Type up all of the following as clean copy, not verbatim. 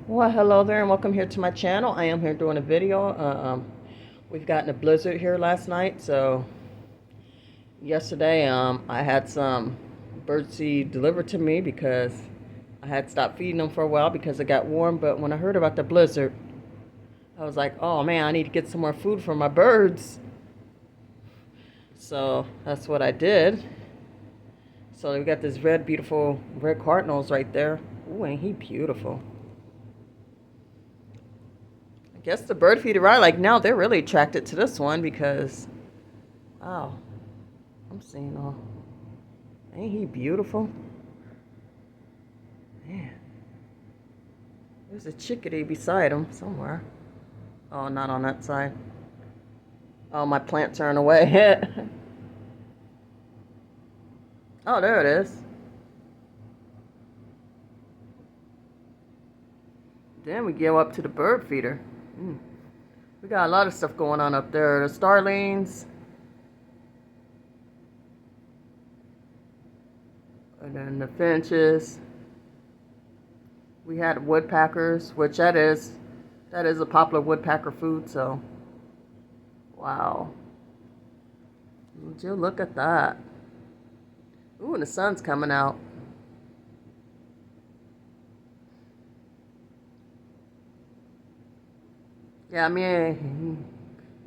Well, hello there, and welcome here to my channel. I am here doing a video. We've gotten a blizzard here last night, so yesterday I had some birdseed delivered to me because I had stopped feeding them for a while because it got warm. But when I heard about the blizzard, I was like, oh man, I need to get some more food for my birds. So that's what I did. So we got this beautiful red cardinals right there. Ooh, ain't he beautiful? I guess the bird feeder I like now, they're really attracted to this one because, wow, I'm seeing all. Ain't he beautiful? Man, there's a chickadee beside him somewhere. Oh, not on that side. Oh, my plant turned away. Oh, there it is. Then we go up to the bird feeder. Mm. We got a lot of stuff going on up there. The starlings, and then the finches. We had woodpeckers, which that is a popular woodpecker food. So, wow. Would you look at that? Ooh, and the sun's coming out. Yeah, me and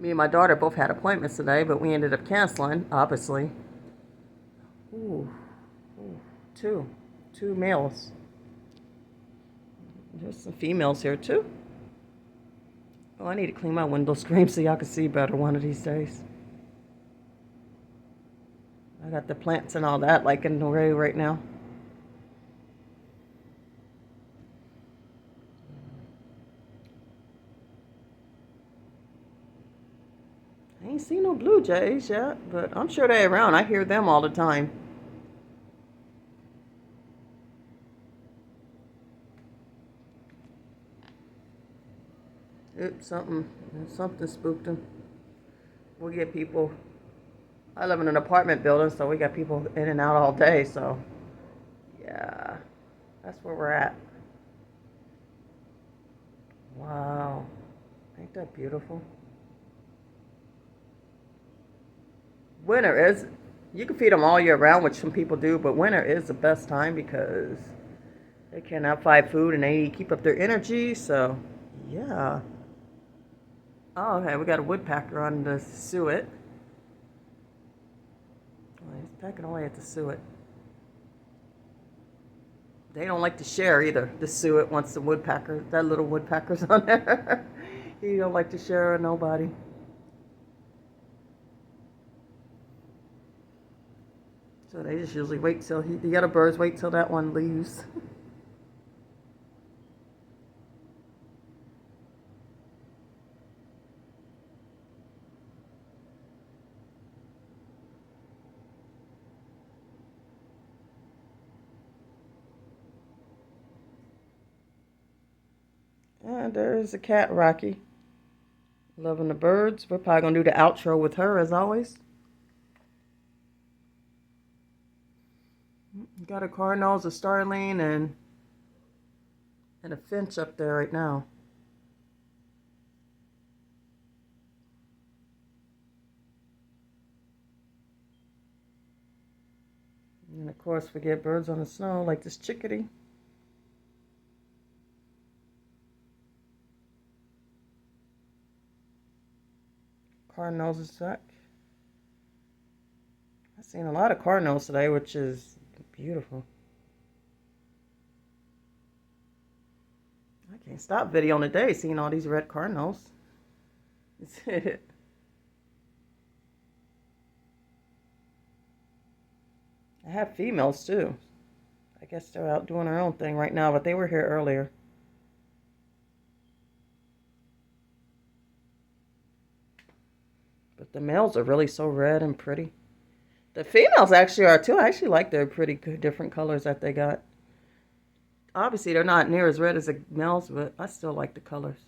my daughter both had appointments today, but we ended up canceling, obviously. Ooh, ooh, two, two males. There's some females here too. Oh, I need to clean my window screen so y'all can see better one of these days. I got the plants and all that like in the way right now. I ain't seen no blue jays yet, but I'm sure they're around. I hear them all the time. Oops, something spooked them. We get people. I live in an apartment building, so we got people in and out all day. So yeah, that's where we're at. Wow, ain't that beautiful? Winter is, you can feed them all year round, which some people do, but winter is the best time because they cannot find food and they keep up their energy. So yeah. Oh, okay, we got a woodpecker on the suet. Oh, he's pecking away at the suet. They don't like to share either. The suet wants the woodpecker. That little woodpecker's on there. He don't like to share with nobody. So they just usually wait till the other birds wait till that one leaves. And there's the cat, Rocky. Loving the birds. We're probably gonna do the outro with her as always. Got a cardinals, a starling, and a finch up there right now. And of course, we get birds on the snow like this chickadee. Cardinals is back. I've seen a lot of cardinals today, which is beautiful. I can't stop videoing today, seeing all these red cardinals. I have females too. I guess they're out doing their own thing right now, but they were here earlier. But the males are really so red and pretty. The females actually are too. I actually like their pretty good different colors that they got. Obviously, they're not near as red as the males, but I still like the colors.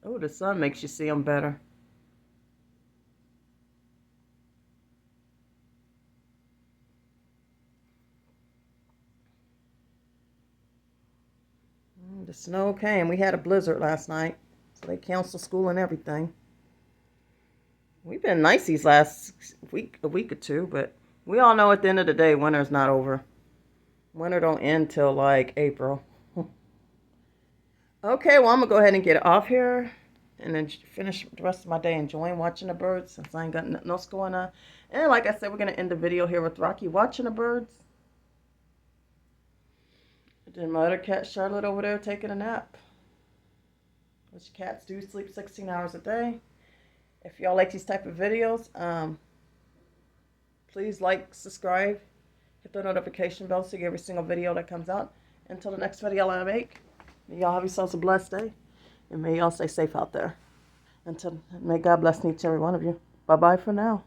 Oh, the sun makes you see them better. The snow came. We had a blizzard last night, so they canceled school and everything. We've been nice these last a week or two, but we all know at the end of the day, winter's not over. Winter don't end till like April. Okay, well, I'm going to go ahead and get off here and then finish the rest of my day enjoying watching the birds since I ain't got nothing else going on. And like I said, we're going to end the video here with Rocky watching the birds. Then my other cat, Charlotte, over there taking a nap. Which cats do sleep 16 hours a day. If y'all like these type of videos, please like, subscribe, hit the notification bell so you get every single video that comes out. Until the next video I make, may y'all have yourselves a blessed day. And may y'all stay safe out there. May God bless each and every one of you. Bye-bye for now.